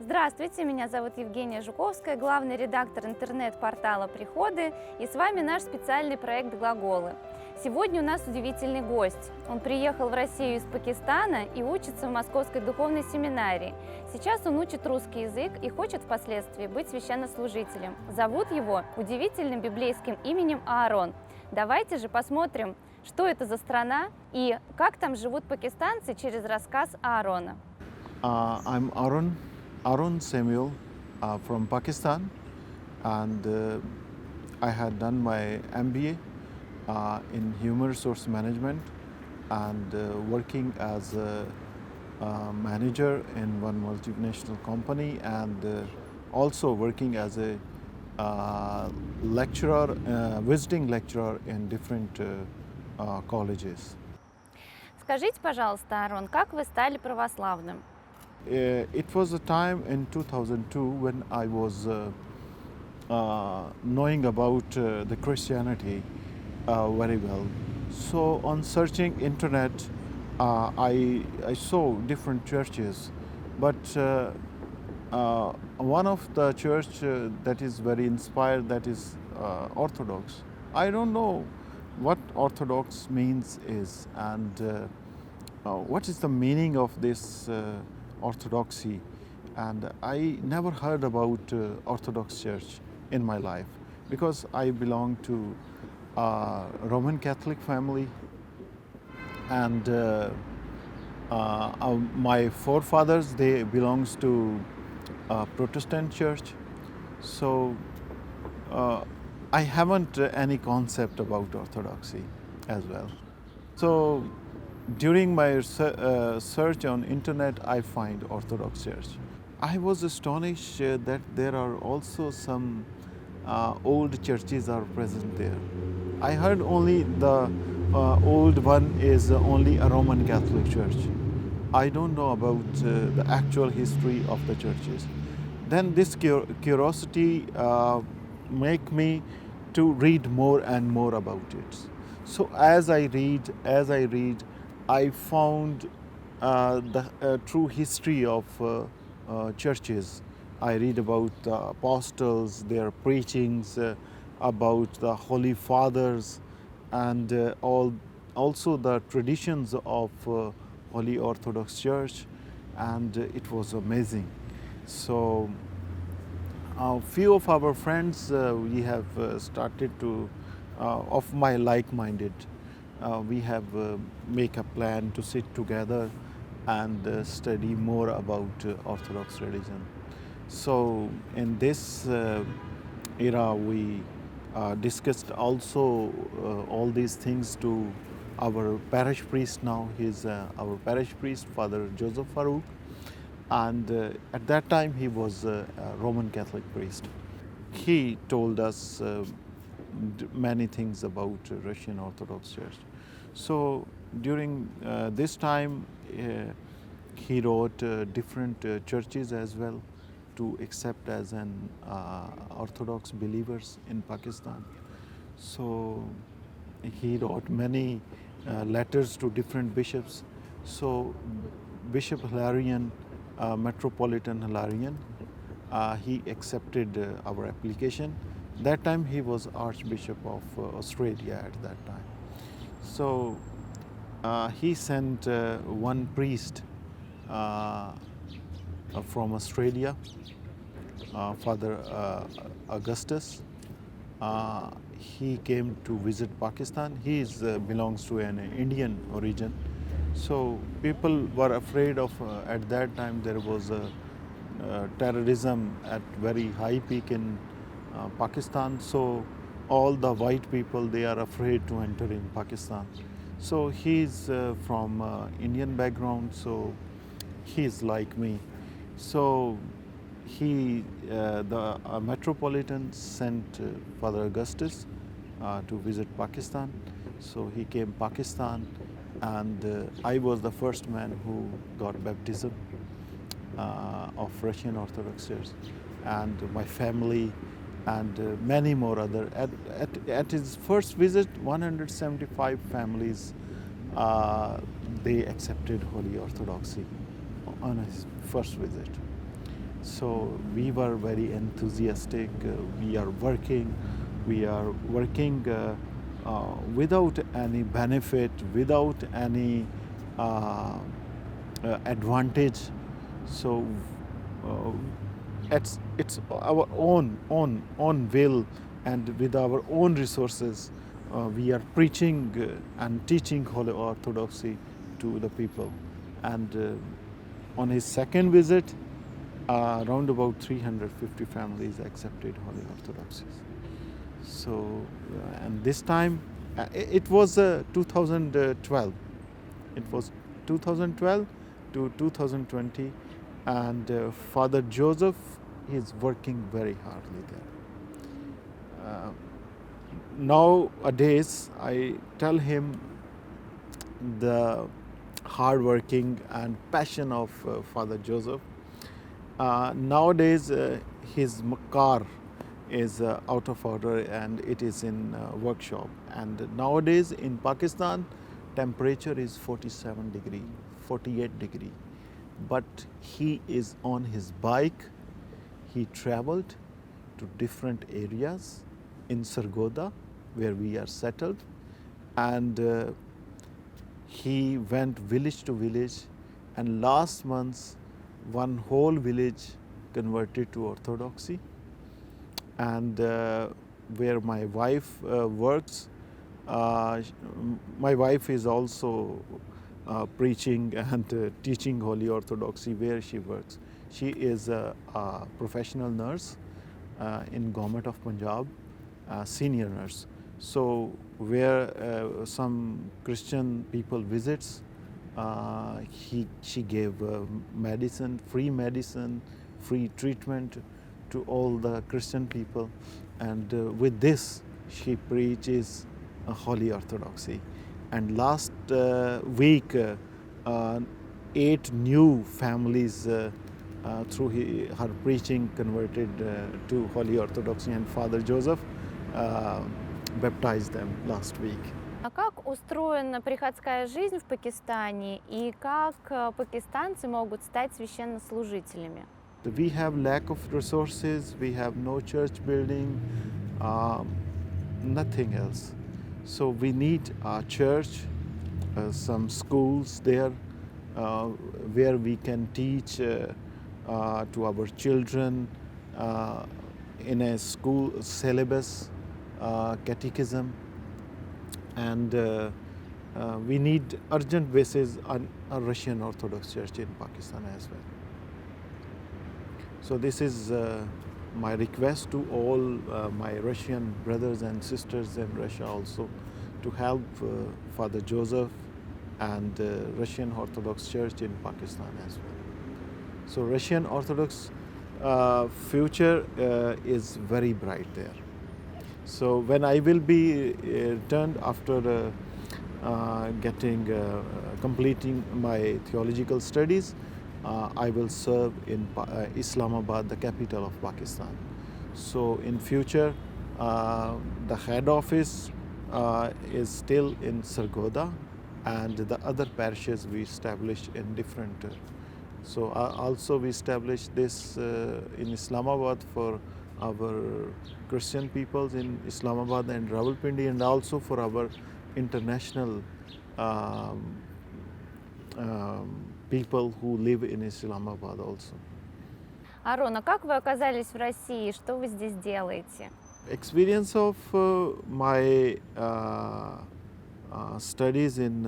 Здравствуйте, меня зовут Евгения Жуковская, главный редактор интернет-портала «Приходы», и с вами наш специальный проект «Глаголы». Сегодня у нас удивительный гость. Он приехал в Россию из Пакистана и учится в Московской Духовной Семинарии. Сейчас он учит русский язык и хочет впоследствии быть священнослужителем. Зовут его удивительным библейским именем Аарон. Давайте же посмотрим, что это за страна и как там живут пакистанцы через рассказ Аарона. I'm Aaron Samuel from Pakistan, and I had done my MBA in Human Resource Management and working as a manager in one multinational company, and also working as a lecturer, visiting lecturer in different colleges. Скажите, пожалуйста, Аарон, как вы стали православным? It was a time in 2002 when I was knowing about the Christianity very well. So on searching internet, I saw different churches, but one of the church that is very inspired, that is Orthodox. I don't know what Orthodox means is, and what is the meaning of this Orthodoxy, and I never heard about Orthodox Church in my life because I belong to a Roman Catholic family, and my forefathers, they belongs to Protestant Church, so I haven't any concept about Orthodoxy as well. So during my search on internet, I find Orthodox Church. I was astonished that there are also some old churches are present there. I heard only the old one is only a Roman Catholic Church. I don't know about the actual history of the churches. Then this curiosity make me to read more and more about it. So as I read, I found the true history of churches. I read about the apostles, their preachings, about the Holy Fathers, and also the traditions of Holy Orthodox Church, and it was amazing. So a few of our friends, we have started to, of my like-minded, we have make a plan to sit together and study more about Orthodox religion. So in this era, we discussed also all these things to our parish priest. Now he's our parish priest, Father Joseph Farouk, and at that time he was a Roman Catholic priest. He told us many things about Russian Orthodox Church. So during this time, he wrote different churches as well to accept as an Orthodox believers in Pakistan. So he wrote many letters to different bishops. So Bishop Hilarion, Metropolitan Hilarion, he accepted our application. That time he was Archbishop of Australia at that time. So he sent one priest from Australia, Father Augustus. He came to visit Pakistan. He belongs to an Indian origin. So people were afraid of, at that time there was terrorism at very high peak in Pakistan. So all the white people, they are afraid to enter in Pakistan. So he's from Indian background, so he's like me. So the Metropolitan sent Father Augustus to visit Pakistan. So he came Pakistan, and I was the first man who got baptism of Russian Orthodox Church, and my family and many more other. At his first visit, 175 families they accepted Holy Orthodoxy on his first visit. So we were very enthusiastic. We are working. We are working without any benefit, without any advantage. So uh, it's our own will, and with our own resources, we are preaching and teaching Holy Orthodoxy to the people. And on his second visit, around about 350 families accepted Holy Orthodoxy. So, and this time, it was 2012. It was 2012 to 2020, and Father Joseph is working very hardly there. Nowadays, I tell him the hard working and passion of Father Joseph. Nowadays, his car is out of order and it is in workshop. And nowadays in Pakistan, temperature is 47 degree, 48 degree. But he is on his bike. He traveled to different areas in Sargodha, where we are settled, and he went village to village, and last month one whole village converted to Orthodoxy. And where my wife works, my wife is also preaching and teaching Holy Orthodoxy where she works. She is a professional nurse in Government of Punjab, senior nurse. So where some Christian people visits, she gave medicine, free treatment to all the Christian people, and with this she preaches Holy Orthodoxy. And last week, 8 new families through her preaching converted to Holy Orthodoxy, and Father Joseph baptized them last week. А как устроена приходская жизнь в Пакистане и как пакистанцы могут стать священнослужителями? We have lack of resources, we have no church building, nothing else. So we need a church, some schools there where we can teach to our children in a school syllabus, catechism, and we need urgent basis on a Russian Orthodox Church in Pakistan as well. So this is my request to all my Russian brothers and sisters in Russia also, to help Father Joseph and Russian Orthodox Church in Pakistan as well. So Russian Orthodox future is very bright there. So when I will be returned after completing my theological studies, I will serve in Islamabad, the capital of Pakistan. So in future, the head office is still in Sargodha, and the other parishes we established in different. So also we established this in Islamabad for our Christian peoples in Islamabad and Rawalpindi, and also for our international people who live in Islamabad also. Арон, а как вы оказались в России? Что вы здесь делаете? Experience of my studies in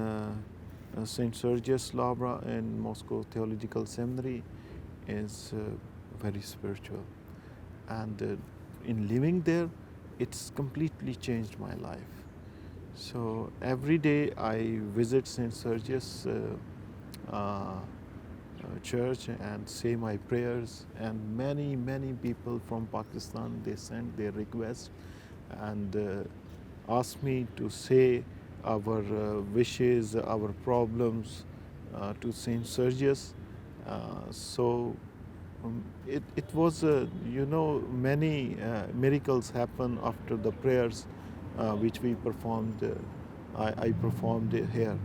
St. Sergius Labra in Moscow Theological Seminary is very spiritual, and in living there, it's completely changed my life. So every day I visit St. Sergius church and say my prayers, and many people from Pakistan, they send their requests and ask me to say our wishes, our problems to St. Sergius. So it was many miracles happen after the prayers which we performed. I performed here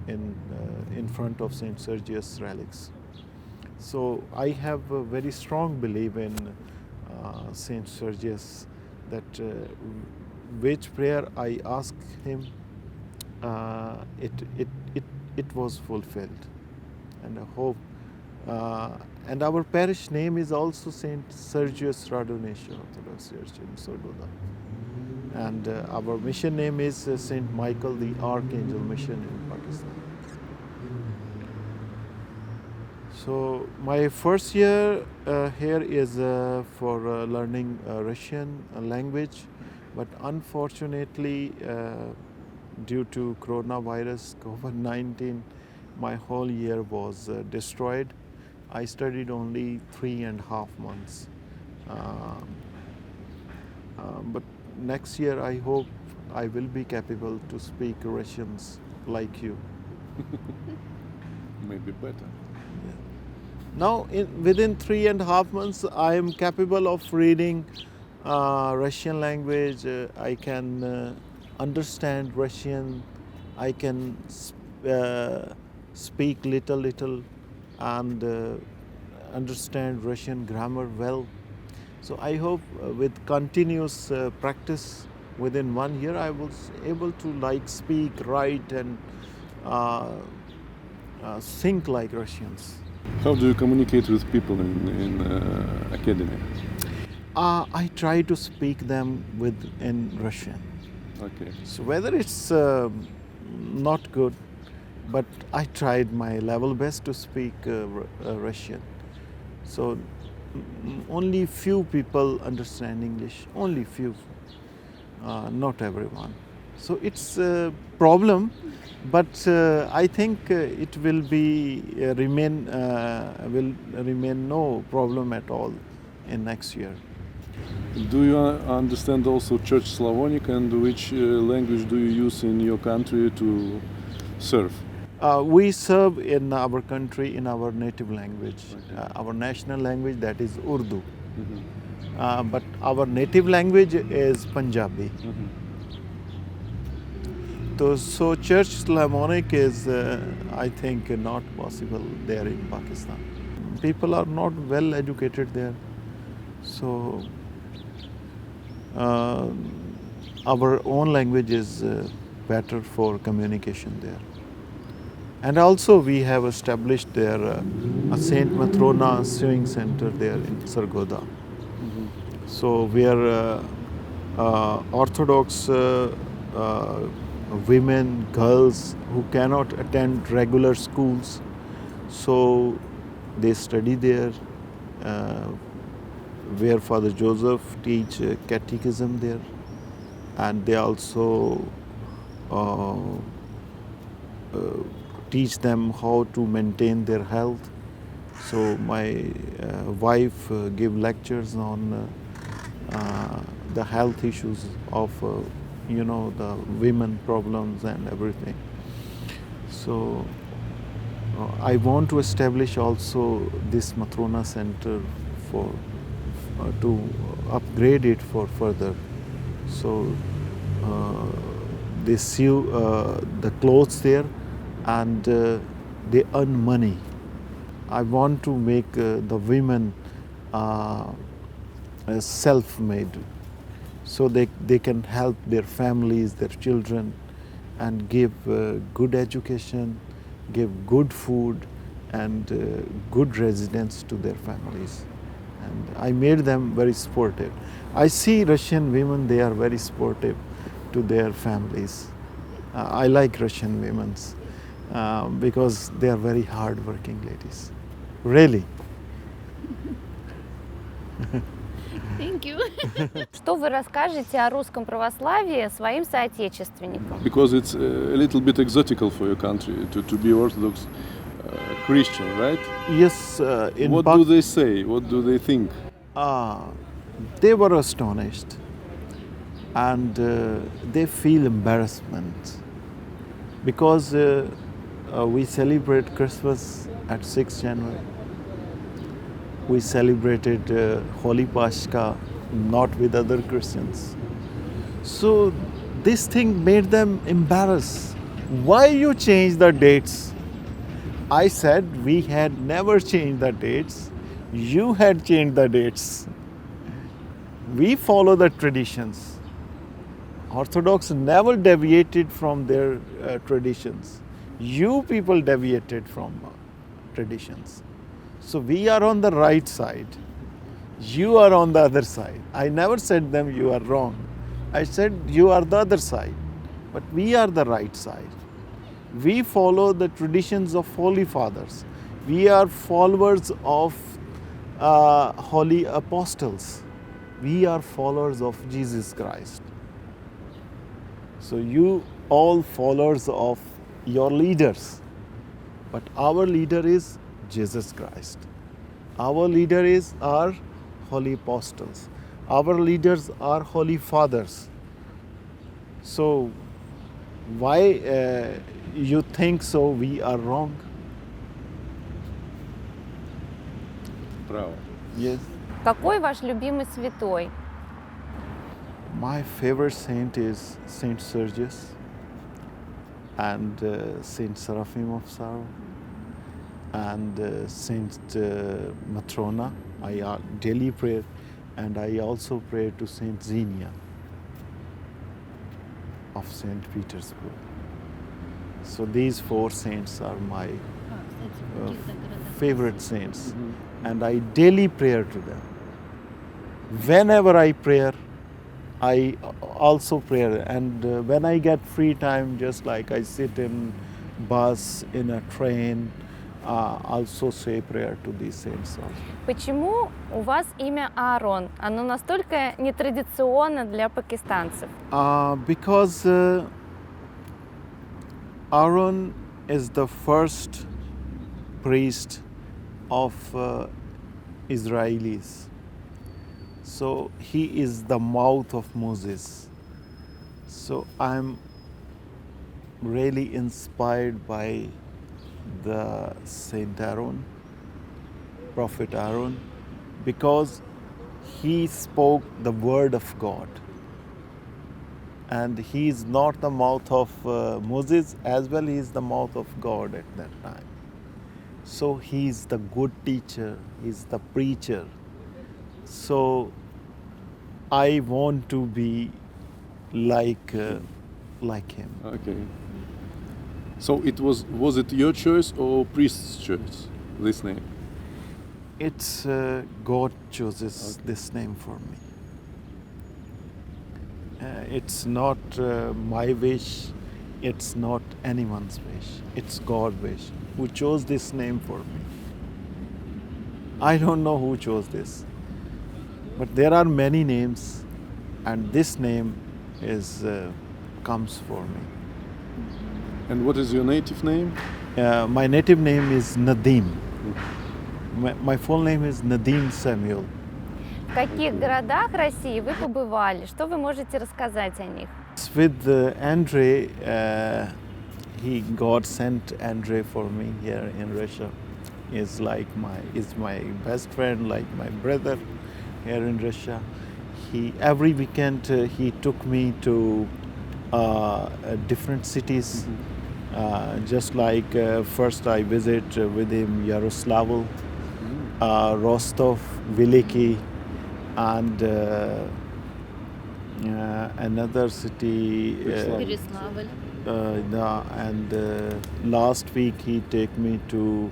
in front of St. Sergius relics. So I have a very strong belief in Saint Sergius, that which prayer I asked him, it was fulfilled, and I hope. And our parish name is also Saint Sergius Radonesha Orthodox Church in Sargodha. And our mission name is Saint Michael the Archangel Mission in Pakistan. So my first year here is for learning Russian language, but unfortunately due to coronavirus COVID-19, my whole year was destroyed. I studied only 3.5 months. But next year I hope I will be capable to speak Russians like you. Maybe better. Now, within 3.5 months, I am capable of reading Russian language. I can understand Russian. I can speak little and understand Russian grammar well. So I hope with continuous practice within 1 year, I was able to speak, write, and think like Russians. How do you communicate with people in academy? I try to speak them in Russian. Okay. So whether it's not good, but I tried my level best to speak Russian. So only few people understand English, only few, not everyone. So it's a problem, but I think it will remain no problem at all in next year. Do you understand also Church Slavonic, and which language do you use in your country to serve? We serve in our country in our native language, our national language, that is Urdu. Mm-hmm. But our native language is Punjabi. Mm-hmm. So Church Slavonic is, I think, not possible there in Pakistan. People are not well educated there. So our own language is better for communication there. And also we have established there a Saint Matrona Sewing Center there in Sargodha. Mm-hmm. So where Orthodox women, girls who cannot attend regular schools, so they study there, where Father Joseph teach catechism there, and they also teach them how to maintain their health. So my wife give lectures on the health issues of the women problems and everything. So I want to establish also this Matrona Center for to upgrade it for further. So they sew the clothes there, and they earn money. I want to make the women self-made, so they can help their families, their children, and give good education, give good food, and good residence to their families. And I made them very sportive. I see Russian women, they are very sportive to their families. I like Russian women because they are very hard-working ladies. Really. Thank you. Что вы расскажете о русском православии своим соотечественникам? Because it's a little bit exotical for your country to be Orthodox Christian, right? Yes. What do they say? What do they think? They were astonished, and they feel embarrassment because we celebrate Christmas at 6th January. We celebrated Holy Pascha not with other Christians. So this thing made them embarrassed. Why you change the dates? I said we had never changed the dates. You had changed the dates. We follow the traditions. Orthodox never deviated from their traditions. You people deviated from traditions. So we are on the right side. You are on the other side. I never said them you are wrong. I said you are the other side. But we are the right side. We follow the traditions of Holy Fathers. We are followers of Holy Apostles. We are followers of Jesus Christ. So you all followers of your leaders. But our leader is Jesus Christ. Our leader is our Holy Apostles. Our leaders are Holy Fathers. So why you think so we are wrong? Право. Yes. Какой ваш любимый святой? My favorite saint is Saint Sergius and Saint Seraphim of Sorrow and Saint Matrona. I daily pray, and I also pray to Saint Xenia of Saint Petersburg. So these four saints are my favorite saints, and I daily pray to them. Whenever I pray, I also pray, and when I get free time, just like I sit in bus, in a train, also say prayer to these saints also. Почему у вас имя Аарон? Оно настолько нетрадиционно для пакистанцев. Because Aaron is the first priest of Israelis. So he is the mouth of Moses. So I'm really inspired by the Saint Aaron, Prophet Aaron, because he spoke the word of God. And he is not the mouth of Moses, as well he is the mouth of God at that time. So he is the good teacher, he is the preacher. So I want to be like him. Okay. So was it your choice or priest's choice, this name? It's God chooses this name for me. It's not my wish, it's not anyone's wish, it's God's wish who chose this name for me. I don't know who chose this, but there are many names, and this name is comes for me. And what is your native name? My native name is Nadim. My full name is Nadim Samuel. В каких городах России вы побывали? Что вы можете рассказать о них? With Andre, God sent Andre for me here in Russia. Is my best friend, like my brother here in Russia. Every weekend he took me to different cities. Just like first I visit with him Yaroslavl, Rostov, Veliki, and another city. And last week he take me to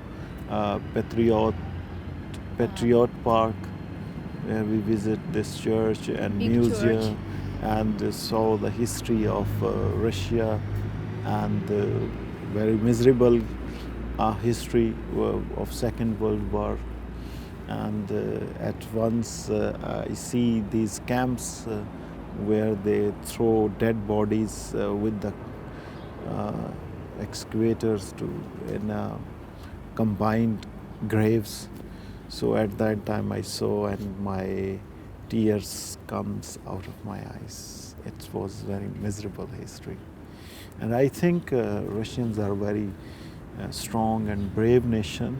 Patriot Park, where we visit this church and Big museum, church. and saw the history of Russia and very miserable history of Second World War. And at once I see these camps where they throw dead bodies with the excavators in combined graves. So at that time I saw, and my tears comes out of my eyes. It was very miserable history. And I think Russians are very strong and brave nation.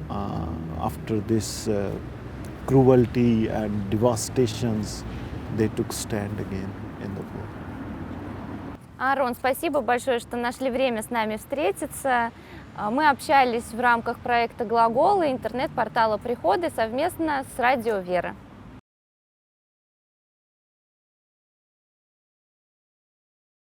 After this cruelty and devastations, they took stand again in the war. Аарон, спасибо большое, что нашли время с нами встретиться. Мы общались в рамках проекта «Глаголы» интернет-портала «Приходы» совместно с Радио Вера.